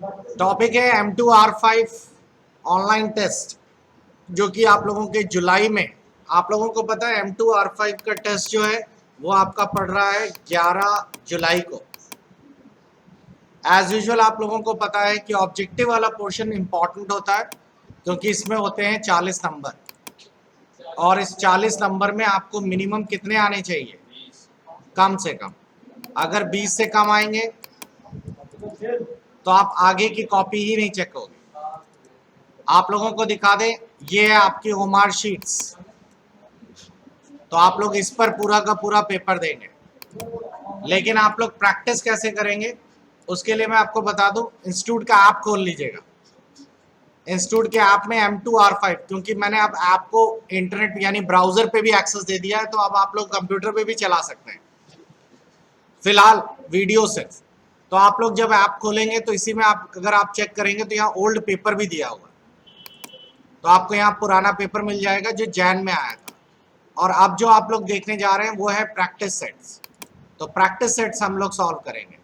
Topic है M2R5 online test, जो कि आप लोगों के जुलाई में, आप लोगों को पता है M2R5 का टेस्ट जो है वो आपका पड़ रहा है 11 जुलाई को। एज यूजुअल आप लोगों को पता है कि ऑब्जेक्टिव वाला पोर्शन इंपॉर्टेंट होता है, क्योंकि इसमें होते हैं 40 नंबर, और इस 40 नंबर में आपको मिनिमम कितने आने चाहिए? कम से कम। अगर 20 से कम आएंगे तो आप आगे की कॉपी ही नहीं चेक होगी। आप लोगों को दिखा दें, ये है आपकी ओमार शीट्स, तो आप लोग इस पर पूरा का पूरा पेपर देंगे। लेकिन आप लोग प्रैक्टिस कैसे करेंगे उसके लिए मैं आपको बता दूं, इंस्टीट्यूट का ऐप खोल लीजिएगा। इंस्टीट्यूट के ऐप में M2R5, क्योंकि मैंने अब ऐप को इंटरनेट यानी ब्राउजर पे भी एक्सेस दे दिया है, तो अब आप लोग कंप्यूटर पे भी चला सकते हैं फिलहाल वीडियो सिर्फ। तो आप लोग जब ऐप खोलेंगे तो इसी में आप अगर आप चेक करेंगे तो यहाँ ओल्ड पेपर भी दिया हुआ, तो आपको यहाँ पुराना पेपर मिल जाएगा जो जैन में आया था। और अब जो आप लोग देखने जा रहे हैं वो है प्रैक्टिस सेट्स। तो प्रैक्टिस सेट्स हम लोग सॉल्व करेंगे।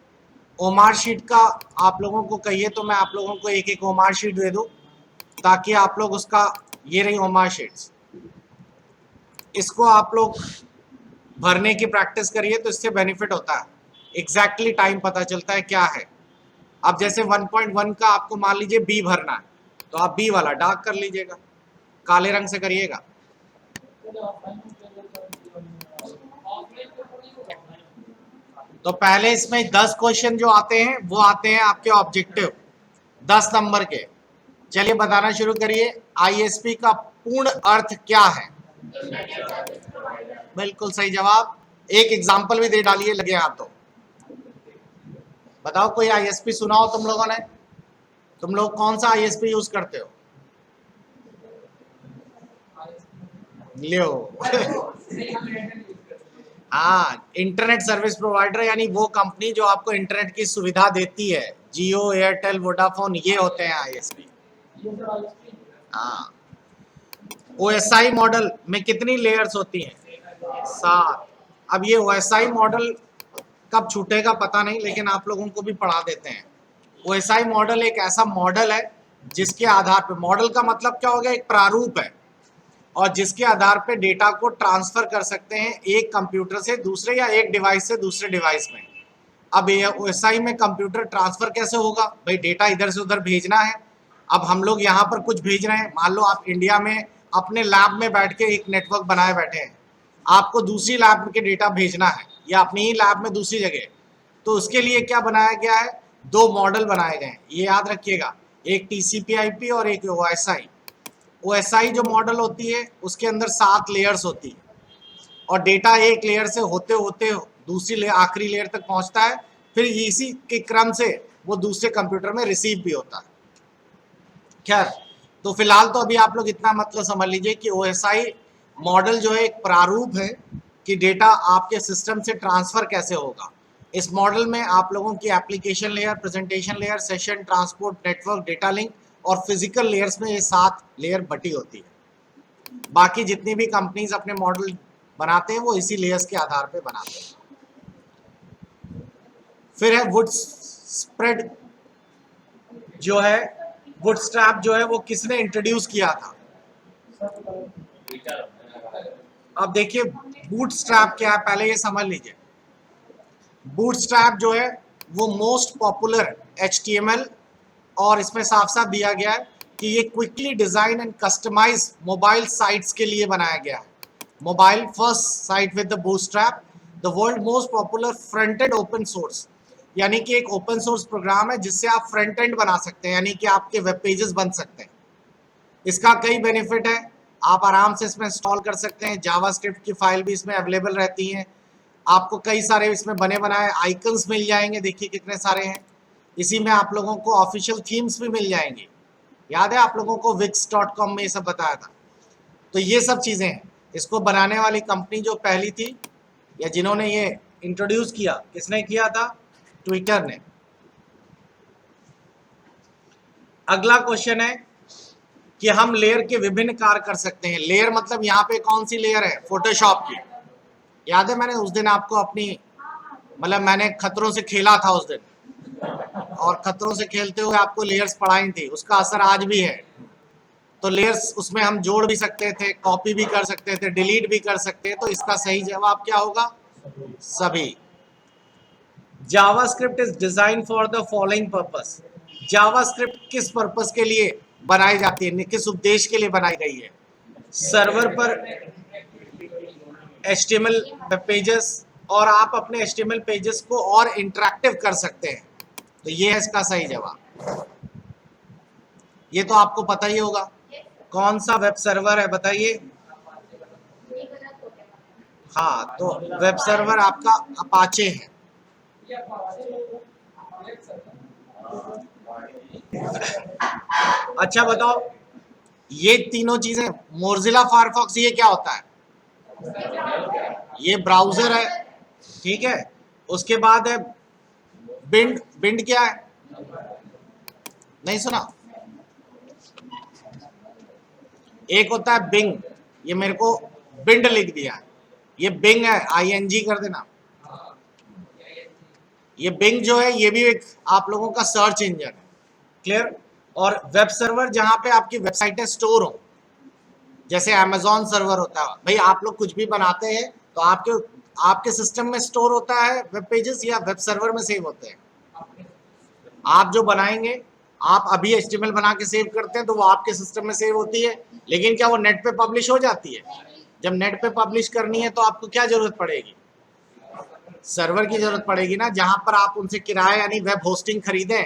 ओमार शीट का आप लोगों को कहिए तो मैं आप लोगों को एक एक ओमार शीट दे दूं, ताकि आप लोग उसका, ये रही ओमार शीट्स, इसको आप लोग भरने की प्रैक्टिस करिए तो इससे बेनिफिट होता है, एग्जैक्टली टाइम पता चलता है क्या है। अब जैसे 1.1 का आपको मान लीजिए बी भरना है, तो आप बी वाला डार्क कर लीजिएगा, काले रंग से करिएगा। तो पहले इसमें 10 क्वेश्चन जो आते हैं वो आते हैं आपके ऑब्जेक्टिव 10 नंबर के। चलिए बताना शुरू करिए। आईएसपी का पूर्ण अर्थ क्या है? बिल्कुल सही जवाब। एक एग्जाम्पल भी दे डालिए, लगे हाथ तो। बताओ कोई आईएसपी सुना हो तुम लोगों ने? तुम लोग कौन सा आईएसपी यूज करते हो? लियो हाँ, इंटरनेट सर्विस प्रोवाइडर, यानी वो कंपनी जो आपको इंटरनेट की सुविधा देती है। जियो, एयरटेल, वोडाफोन, ये होते हैं आईएसपी। हाँ। ओएसआई मॉडल में कितनी लेयर्स होती हैं? 7। अब ये ओएसआई मॉडल कब छूटेगा पता नहीं, लेकिन आप लोगों को भी पढ़ा देते हैं। ओएसआई मॉडल एक ऐसा मॉडल है जिसके आधार पर, मॉडल का मतलब क्या हो गया, एक प्रारूप है, और जिसके आधार पे डेटा को ट्रांसफर कर सकते हैं एक कंप्यूटर से दूसरे या एक डिवाइस से दूसरे डिवाइस में। अब ओएसआई में कंप्यूटर ट्रांसफर कैसे होगा भाई? डेटा इधर से उधर भेजना है। अब हम लोग यहाँ पर कुछ भेज रहे हैं, मान लो आप इंडिया में अपने लैब में बैठ के एक नेटवर्क बनाए बैठे हैं, आपको दूसरी लैब के डेटा भेजना है या अपनी ही लैब में दूसरी जगह, तो उसके लिए क्या बनाया गया है? 2 मॉडल बनाए गए हैं, ये याद रखिएगा, एक TCP/IP और एक ओएसआई। ओएसआई जो मॉडल होती है उसके अंदर 7 लेयर्स होती है, और डेटा एक लेयर से होते होते दूसरी लेयर, आखिरी लेयर तक पहुंचता है, फिर इसी के क्रम से वो दूसरे कंप्यूटर में रिसीव भी होता है। खैर, तो फिलहाल तो अभी आप लोग इतना मतलब समझ लीजिए कि ओएसआई मॉडल जो है एक प्रारूप है कि डेटा आपके सिस्टम से ट्रांसफर कैसे होगा। इस मॉडल में आप लोगों की application layer, presentation layer, session, transport, network, data link और फिजिकल लेयर्स में ये 7 लेयर बटी होती है। बाकी जितनी भी कंपनीज अपने मॉडल बनाते हैं वो इसी लेयर्स के आधार पे बनाते हैं। फिर है वुड स्प्रेड जो है, बूटस्ट्रैप जो है वो किसने इंट्रोड्यूस किया था? अब देखिए बूटस्ट्रैप क्या है, पहले ये समझ लीजिए। बूटस्ट्रैप जो है वो मोस्ट पॉपुलर HTML, और इसमें साफ साफ दिया गया है कि ये quickly design and customise mobile sites के लिए बनाया गया है। Mobile first site with the Bootstrap, the world most popular front end open source, यानी कि एक ओपन सोर्स प्रोग्राम है जिससे आप फ्रंट एंड बना सकते हैं, यानी कि आपके वेब पेजेस बन सकते हैं। इसका कई बेनिफिट है, आप आराम से इसमें इंस्टॉल कर सकते हैं, जावास्क्रिप्ट की फाइल भी इसमें अवेलेबल रहती हैं। आपको कई सारे इसमें बने बनाए आइकन्स मिल जाएंगे, देखिए कितने सारे हैं। इसी में आप लोगों को ऑफिशियल थीम्स भी मिल जाएंगी। याद है आप लोगों को wix.com में ये सब बताया था। तो ये सब चीज़ें हैं। इसको बनाने वाली कंपनी जो पहली थी, या जिन्होंने ये इंट्रोड्यूस किया, किसने किया था? ट्विटर ने। अगला क्वेश्चन है कि हम लेयर के विभिन्न कार्य कर सकते हैं। लेयर मतलब यहाँ पे कौन सी लेयर है? फोटोशॉप की। याद है मैंने उस दिन आपको अपनी, मतलब मैंने खतरों से खेला था उस दिन, और खतरों से खेलते हुए आपको लेयर्स पढ़ाई थी, उसका असर आज भी है। तो लेयर्स उसमें हम जोड़ भी सकते थे, कॉपी भी कर सकते थे, डिलीट भी कर सकते हैं। तो इसका सही जवाब क्या होगा? सभी। JavaScript is design for the following purpose. JavaScript किस पर्पस के लिए बनाई जाती है, किस उद्देश्य के लिए बनाई गई है? सर्वर पर HTML वेब पेजेस, और आप अपने HTML पेजेस को और इंटरेक्टिव कर सकते हैं। तो ये है इसका सही जवाब। ये तो आपको पता ही होगा। कौन सा वेब सर्वर है बताइए? हाँ, तो वेब सर्वर आपका अपाचे है। अच्छा बताओ, ये तीनों चीजें, मोजिला फायरफॉक्स ये क्या होता है? ये ब्राउजर है, ठीक है। उसके बाद है बिंड। बिंड क्या है? नहीं सुना? एक होता है बिंग, ये मेरे को बिंड लिख दिया है, ये बिंग है, ING कर देना। ये बिंग जो है ये भी एक आप लोगों का सर्च इंजन है, क्लियर। और वेब सर्वर जहां पे आपकी वेबसाइटें स्टोर हो, जैसे अमेजॉन सर्वर होता है। भाई आप लोग कुछ भी बनाते हैं तो आपके आपके सिस्टम में स्टोर होता है वेब पेजेस, या वेब सर्वर में सेव होते हैं? आप जो बनाएंगे, आप अभी HTML बना के सेव करते हैं तो वो आपके सिस्टम में सेव होती है, लेकिन क्या वो नेट पे पब्लिश हो जाती है? जब नेट पे पब्लिश करनी है तो आपको क्या जरूरत पड़ेगी? सर्वर की जरूरत पड़ेगी ना, जहां पर आप उनसे किराया यानी वेब होस्टिंग खरीदें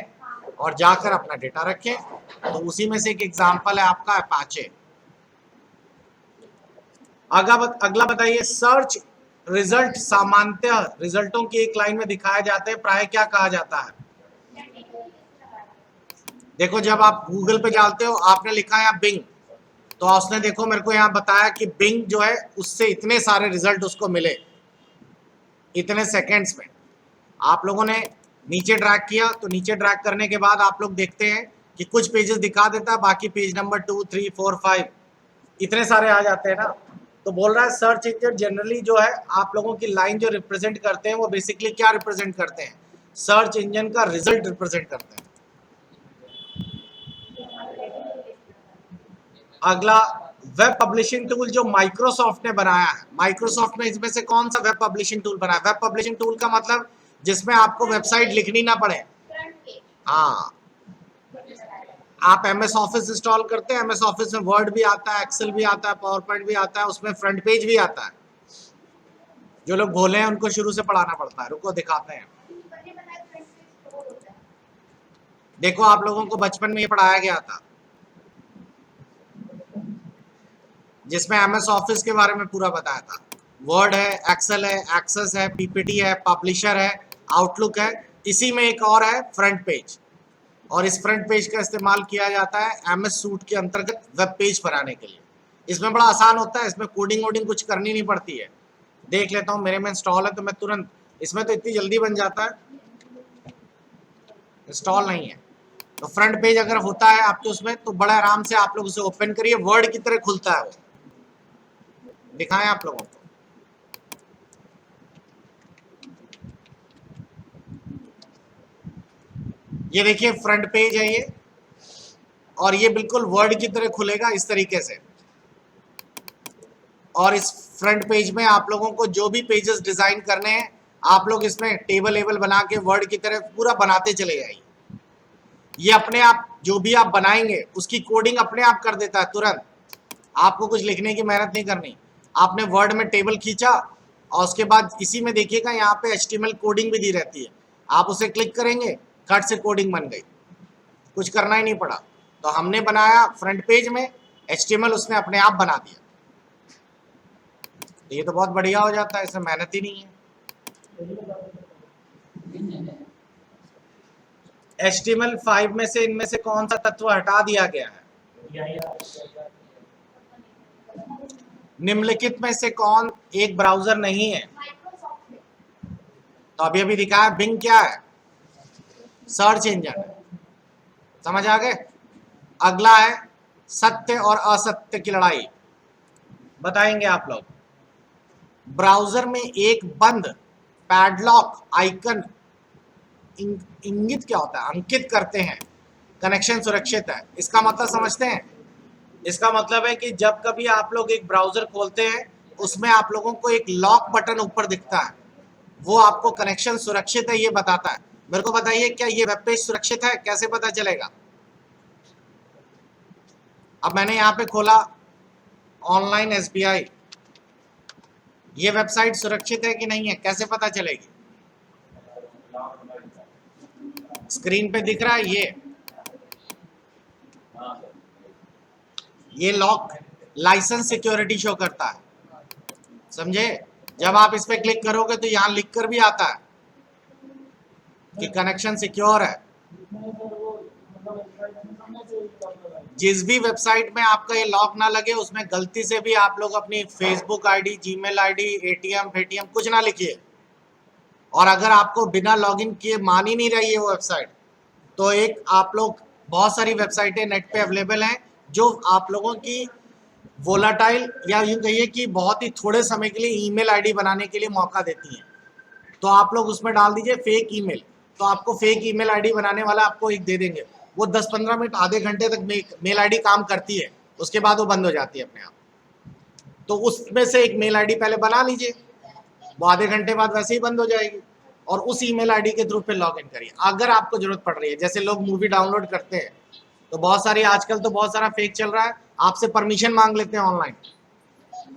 और जाकर अपना डेटा रखें। तो उसी में से एक एग्जांपल है आपका अपाचे। अगला बताइए, सर्च रिजल्ट सामान्यतः रिजल्टों की एक लाइन में दिखाए जाते हैं, प्राय क्या कहा जाता है? देखो, जब आप गूगल पे जाते हो, आपने लिखा है यहाँ बिंग, तो उसने देखो मेरे को यहाँ बताया कि बिंग जो है उससे इतने सारे रिजल्ट उसको मिले इतने सेकेंड्स में। आप लोगों ने नीचे ड्रैग किया, तो नीचे ड्रैग करने के बाद आप लोग देखते हैं कि कुछ पेजेस दिखा देता है, बाकी पेज नंबर 2, 3, 4, 5 इतने सारे आ जाते हैं ना। तो बोल रहा है सर्च इंजन जनरली जो है आप लोगों की लाइन जो रिप्रेजेंट करते हैं वो बेसिकली क्या रिप्रेजेंट करते हैं? सर्च इंजन का रिजल्ट रिप्रेजेंट करते हैं। अगला, वेब पब्लिशिंग टूल जो माइक्रोसॉफ्ट ने बनाया है, माइक्रोसॉफ्ट ने इसमें से कौन सा वेब पब्लिशिंग टूल बनाया? वेब पब्लिशिंग टूल का मतलब जिसमें आपको वेबसाइट लिखनी ना पड़े। हाँ, आप MS ऑफिस इंस्टॉल करते हैं, MS ऑफिस में वर्ड भी आता है, एक्सेल भी आता है, पावर पॉइंट भी आता है, उसमें फ्रंट पेज भी आता है। जो लोग भोले हैं उनको शुरू से पढ़ाना पड़ता है, रुको दिखाते हैं। देखो, आप लोगों को बचपन में ये पढ़ाया गया था, जिसमें MS ऑफिस के बारे में पूरा बताया था। वर्ड है, एक्सेल है, एक्सेस है, PPT है, पब्लिशर है, आउटलुक है, इसी में एक और है फ्रंट पेज। और इस फ्रंट पेज का इस्तेमाल किया जाता है MS सूट के अंतर्गत वेब पेज बनाने के लिए। इसमें बड़ा आसान होता है, इसमें कोडिंग वोडिंग कुछ करनी नहीं पड़ती है। देख लेता हूँ, मेरे में इंस्टॉल है तो मैं तुरंत, इसमें तो इतनी जल्दी बन जाता है। इंस्टॉल नहीं है तो फ्रंट पेज अगर होता है आपके उसमें तो बड़ा आराम से आप लोग उसे ओपन करिए, वर्ड की तरह खुलता है वो। दिखाएं आप लोगों को, ये देखिए फ्रंट पेज है ये, और ये बिल्कुल वर्ड की तरह खुलेगा इस तरीके से। और इस फ्रंट पेज में आप लोगों को जो भी पेजेस डिजाइन करने हैं, आप लोग इसमें टेबल वेबल बना के वर्ड की तरह पूरा बनाते चले जाइए। ये अपने आप जो भी आप बनाएंगे उसकी कोडिंग अपने आप कर देता है तुरंत, आपको कुछ लिखने की मेहनत नहीं करनी। आपने वर्ड में टेबल खींचा और उसके बाद इसी में देखिएगा यहाँ पे HTML कोडिंग भी दी रहती है, आप उसे क्लिक करेंगे, कट से कोडिंग बन गई, कुछ करना ही नहीं पड़ा। तो हमने बनाया फ्रंट पेज में, HTML उसने अपने आप बना दिया। तो ये तो बहुत बढ़िया हो जाता है, इसमें मेहनत ही नहीं है। HTML5 में से इनमें से कौन सा तत्व हटा दिया गया है? निम्नलिखित में से कौन एक ब्राउजर नहीं है? तो अभी अभी दिखाया बिंग क्या है? सर्च इंजन है। समझ आ गए? अगला है सत्य और असत्य की लड़ाई, बताएंगे आप लोग। ब्राउजर में एक बंद पैडलॉक आइकन इंगित क्या होता है? अंकित करते हैं कनेक्शन सुरक्षित है। इसका मतलब समझते हैं? इसका मतलब है कि जब कभी आप लोग एक ब्राउजर खोलते हैं उसमें आप लोगों को एक लॉक बटन ऊपर दिखता है, वो आपको कनेक्शन सुरक्षित है ये बताता है। मेरे को बताइए क्या ये वेब पेज सुरक्षित है? कैसे पता चलेगा? अब मैंने यहाँ पे खोला ऑनलाइन SBI, ये वेबसाइट सुरक्षित है कि नहीं है, कैसे पता चलेगी? स्क्रीन पे दिख रहा है ये लॉक लाइसेंस सिक्योरिटी शो करता है, समझे? जब आप इस पे क्लिक करोगे तो यहाँ लिख कर भी आता है कि कनेक्शन सिक्योर है। जिस भी वेबसाइट में आपका ये लॉक ना लगे उसमें गलती से भी आप लोग अपनी Facebook ID, Gmail ID, ATM फेटीएम कुछ ना लिखिए। और अगर आपको बिना लॉगिन किए मान ही नहीं रही है वो वेबसाइट, तो एक आप लोग बहुत सारी वेबसाइटें नेट पे अवेलेबल हैं जो आप लोगों की वोलाटाइल या यूं कहिए कि बहुत ही थोड़े समय के लिए ईमेल आईडी बनाने के लिए मौका देती हैं। तो आप लोग उसमें डाल दीजिए फेक ईमेल, तो आपको फेक ईमेल आईडी बनाने वाला आपको एक दे देंगे। वो 10-15 मिनट आधे घंटे तक मेल आईडी काम करती है, उसके बाद वो बंद हो जाती है अपने आप। तो उसमें से एक मेल आईडी पहले बना लीजिए, वो आधे घंटे बाद वैसे ही बंद हो जाएगी, और उस ईमेल आईडी के थ्रू फिर लॉग इन करिए। अगर आपको जरूरत पड़ रही है, जैसे लोग मूवी डाउनलोड करते हैं तो बहुत सारी आजकल तो बहुत सारा फेक चल रहा है, आपसे परमिशन मांग लेते हैं ऑनलाइन,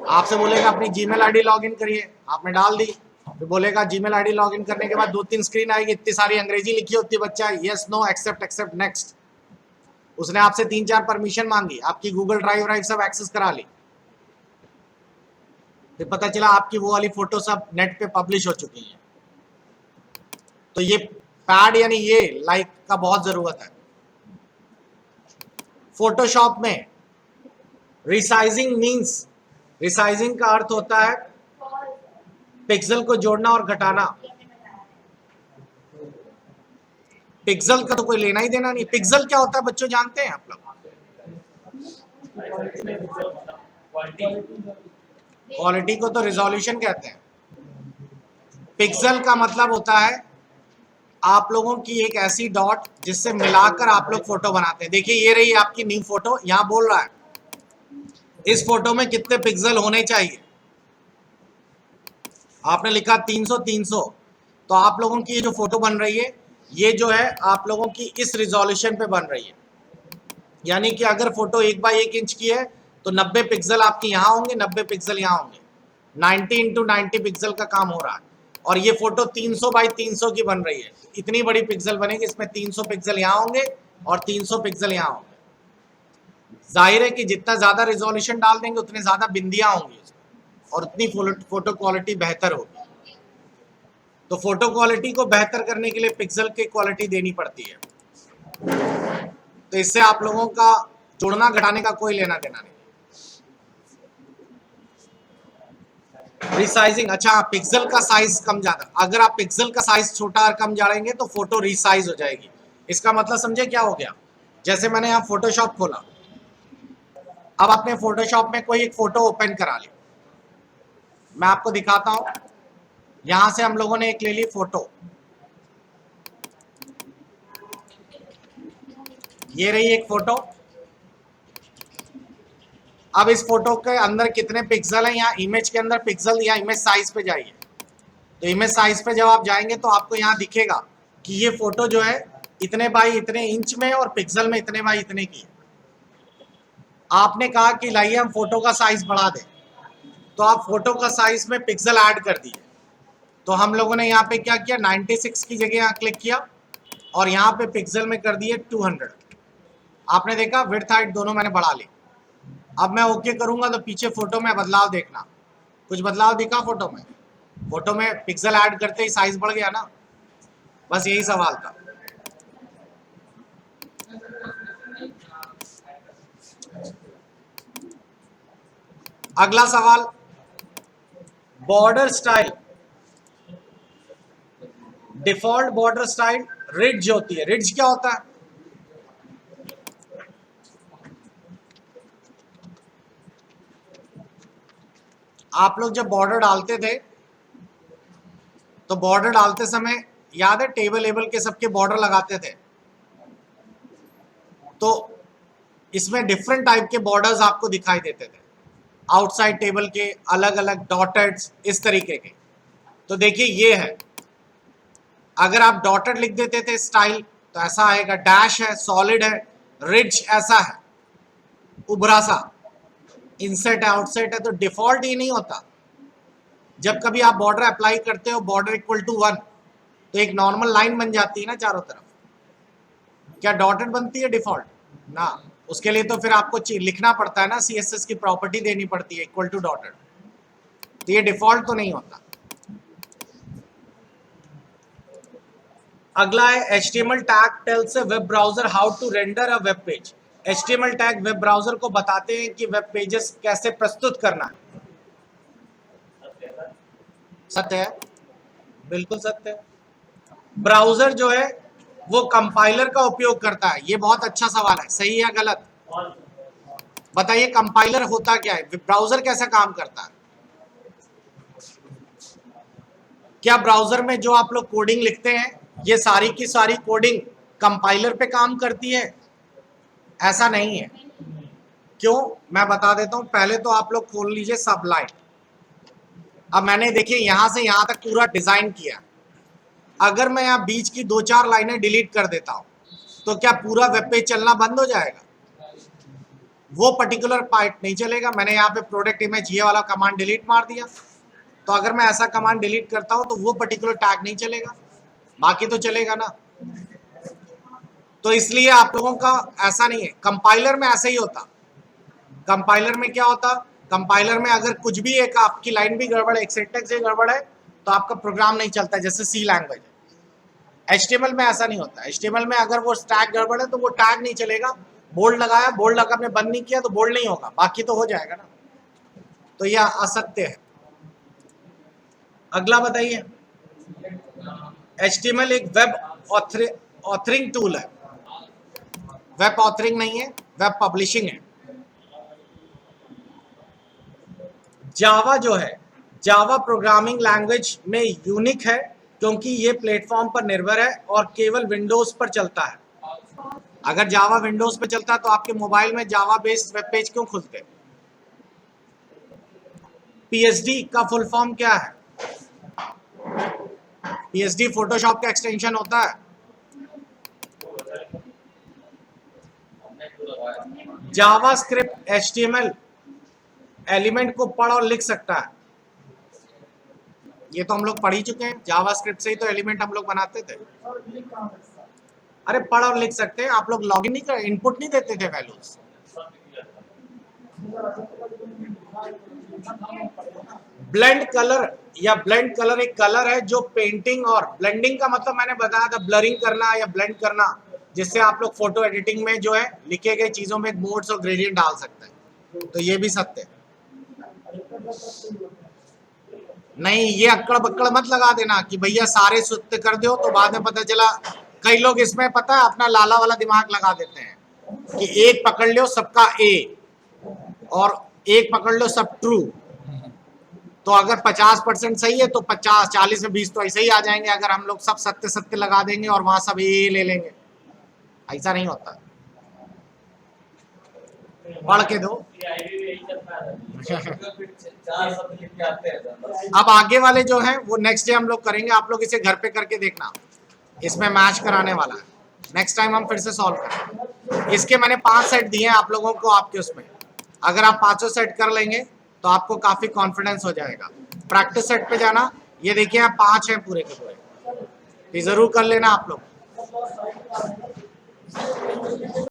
आपसे बोलेगा अपनी जीमेल आईडी लॉग इन करिए, आपने डाल दी, फिर बोलेगा जीमेल आईडी लॉग इन करने के बाद 2-3 स्क्रीन आएगी, इतनी सारी अंग्रेजी लिखी होती है, बच्चा yes no accept accept next. उसने आपसे 3-4 परमिशन मांगी, आपकी गूगल ड्राइव सब एक्सेस करा ली, फिर पता चला आपकी वो वाली फोटो सब नेट पे पब्लिश हो चुकी है। तो ये पैड यानी ये लाइक का बहुत जरूरत है। फोटोशॉप में रिसाइजिंग मींस, रिसाइजिंग का अर्थ होता है पिक्सल को जोड़ना और घटाना। पिक्सल का तो कोई लेना ही देना नहीं। पिक्सल क्या होता है बच्चों, जानते हैं आप लोग? क्वालिटी को तो रिजोल्यूशन कहते हैं। पिक्सल का मतलब होता है आप लोगों की एक ऐसी डॉट जिससे मिलाकर आप लोग फोटो बनाते हैं। देखिए ये रही आपकी न्यू फोटो, यहां बोल रहा है इस फोटो में कितने पिक्सल होने चाहिए, आपने लिखा 300, तो आप लोगों की ये जो फोटो बन रही है ये जो है आप लोगों की इस रिजोल्यूशन पे बन रही है। यानी कि अगर फोटो 1x1 इंच की है तो 90 पिक्सल आपके यहाँ होंगे, 90 पिक्सल यहाँ होंगे, 90x90 पिक्सल का काम हो रहा है। और ये फोटो 300x300 की बन रही है, इतनी बड़ी पिक्सल बनेगी, इसमें 300 पिक्सल यहाँ होंगे और 300 पिक्सल यहाँ होंगे। जाहिर है कि जितना ज्यादा रिजोल्यूशन डाल देंगे उतने ज्यादा बिंदियां होंगी और उतनी फोटो क्वालिटी बेहतर होगी। तो फोटो क्वालिटी को बेहतर करने के लिए पिक्सल की क्वालिटी देनी पड़ती है। तो इससे आप लोगों का जोड़ना घटाने का कोई लेना देना नहीं। रिसाइजिंग, अच्छा पिक्सल का साइज कम ज्यादा, अगर आप पिक्सल का साइज छोटा और कम जाएंगे तो फोटो रिसाइज हो जाएगी। इसका मतलब समझे क्या हो गया? जैसे मैंने यहाँ फोटोशॉप खोला, अब आपने फोटोशॉप में कोई एक फोटो ओपन करा ली, मैं आपको दिखाता हूं। यहां से हम लोगों ने एक ले ली फोटो, ये रही एक फोटो। अब इस फोटो के अंदर कितने पिक्सल हैं, यहाँ इमेज के अंदर पिक्सल, या इमेज साइज पे जाइए। तो इमेज साइज पे जब आप जाएंगे तो आपको यहाँ दिखेगा कि ये फोटो जो है इतने बाई इतने इंच में और पिक्सल में इतने बाई इतने की है। आपने कहा कि लाइए हम फोटो का साइज बढ़ा दें, तो आप फोटो का साइज में पिक्सल ऐड कर दिए। तो हम लोगों ने यहाँ पे क्या किया, 96 की जगह यहाँ क्लिक किया और यहाँ पे पिक्सल में कर दिए 200। आपने देखा विड्थ हाइट दोनों मैंने बढ़ा ली। अब मैं ओके करूंगा तो पीछे फोटो में बदलाव देखना, कुछ बदलाव दिखा फोटो में? फोटो में पिक्सल ऐड करते ही साइज बढ़ गया ना, बस यही सवाल था। अगला सवाल, border style, default border style ridge होती है। रिड्ज क्या होता है? आप लोग जब बॉर्डर डालते थे तो बॉर्डर डालते समय याद है टेबल एबल के सबके बॉर्डर लगाते थे, तो इसमें डिफरेंट टाइप के बॉर्डर्स आपको दिखाई देते थे, आउटसाइड टेबल के अलग अलग डॉटेड इस तरीके के। तो देखिए ये है, अगर आप डॉटेड लिख देते थे स्टाइल तो ऐसा आएगा, डैश है, सॉलिड है, रिज ऐसा है, उभरा सा, इनसेट है, आउटसेट है। तो डिफॉल्ट ये नहीं होता, जब कभी आप बॉर्डर अप्लाई करते हो बॉर्डर इक्वल टू 1 तो एक नॉर्मल लाइन बन जाती है ना चारों तरफ, क्या डॉटेड बनती है डिफॉल्ट ना? उसके लिए तो फिर आपको लिखना पड़ता है ना, सीएसएस की प्रॉपर्टी देनी पड़ती है इक्वल टू डॉटेड, तो ये डिफॉल्ट तो नहीं होता। अगला है HTML tag tells a web browser how to render a web page. HTML tag web browser को बताते हैं कि वेब पेजेस कैसे प्रस्तुत करना है। सत्य है, बिल्कुल सत्य है। ब्राउजर जो है वो कंपाइलर का उपयोग करता है। ये बहुत अच्छा सवाल है, सही या गलत बताइए। कंपाइलर होता क्या है, ब्राउजर कैसा काम करता है? क्या ब्राउजर में जो आप लोग कोडिंग लिखते हैं ये सारी की सारी कोडिंग कंपाइलर पे काम करती है? ऐसा नहीं है। क्यों, मैं बता देता हूं। पहले तो आप लोग खोल लीजिए सबलाइन। अब मैंने देखिए यहां से यहां तक पूरा डिजाइन किया, अगर मैं यहाँ बीच की 2-4 लाइनें डिलीट कर देता हूं तो क्या पूरा वेब पेज चलना बंद हो जाएगा? वो पर्टिकुलर पार्ट नहीं चलेगा। मैंने यहाँ पे प्रोडक्ट इमेज ये वाला कमांड डिलीट मार दिया, तो अगर मैं ऐसा कमांड डिलीट करता हूं तो वो पर्टिकुलर टैग नहीं चलेगा, बाकी तो चलेगा ना। तो इसलिए आप लोगों का ऐसा नहीं है, कंपाइलर में ऐसा ही होता। कंपाइलर में क्या होता, कंपाइलर में अगर कुछ भी एक आपकी लाइन भी गड़बड़ है, एक सिंटेक्स गड़बड़ है, तो आपका प्रोग्राम नहीं चलता, जैसे सी लैंग्वेज है। HTML में ऐसा नहीं होता। HTML में अगर वो टैग गड़बड़ है तो वो टैग नहीं चलेगा। बोल्ड लगाया, बोल्ड लगा आपने बंद नहीं किया तो बोल्ड नहीं होगा, बाकी तो हो जाएगा ना। तो यह असत्य है। अगला बताइए। HTML एक वेब ऑथरिंग टूल है, वेब ऑथरिंग नहीं है, वेब पब्लिशिंग है। जावा जो है, जावा प्रोग्रामिंग लैंग्वेज में यूनिक है क्योंकि ये प्लेटफॉर्म पर निर्भर है और केवल विंडोज पर चलता है। अगर जावा विंडोज पर चलता तो आपके मोबाइल में जावा बेस्ड वेब पेज क्यों खुलते? PSD का फुल फॉर्म क्या है? PSD फोटोशॉप का एक्सटेंशन होता है। जावा स्क्रिप्ट HTML एलिमेंट को पढ़ और लिख सकता है। ये तो हम लोग पढ़ ही चुके हैं, जावा स्क्रिप्ट से ही तो एलिमेंट हम लोग बनाते थे। अरे पढ़ और लिख सकते हैं, आप लोग लॉगिन नहीं कर, इनपुट नहीं देते थे वैल्यूज। ब्लेंड कलर या ब्लेंड कलर एक कलर है जो पेंटिंग और ब्लेंडिंग का मतलब मैंने बताया था, ब्लरिंग करना या ब्लेंड करना, जिससे आप लोग फोटो एडिटिंग में जो है लिखे गए चीजों में मोड्स और ग्रेडियंट डाल सकते हैं। तो ये भी सत्य है। नहीं, ये अक्कड़ बक्कड़ मत लगा देना कि भैया सारे सत्य कर दो तो बाद में पता चला। कई लोग इसमें पता है अपना लाला वाला दिमाग लगा देते हैं कि एक पकड़ लो सबका A और एक पकड़ लो सब ट्रू, तो अगर 50% सही है तो 50, 40 में 20 तो ऐसे ही आ जाएंगे अगर हम लोग सब सत्य सत्य लगा देंगे और वहां सब ए ले लेंगे। ऐसा नहीं होता, पढ़ के दो। अब आगे वाले जो हैं वो नेक्स्ट डे हम लोग करेंगे, आप लोग इसे घर पे करके देखना, इसमें मैच कराने वाला है। नेक्स्ट टाइम हम फिर से सॉल्व करेंगे। इसके मैंने 5 सेट दिए हैं आप लोगों को, आपके उसमें अगर आप 5 सेट कर लेंगे तो आपको काफी कॉन्फिडेंस हो जाएगा। प्रैक्टिस सेट पे जाना, ये देखिए यहाँ 5 हैं पूरे के पूरे, ये जरूर कर लेना आप लोग।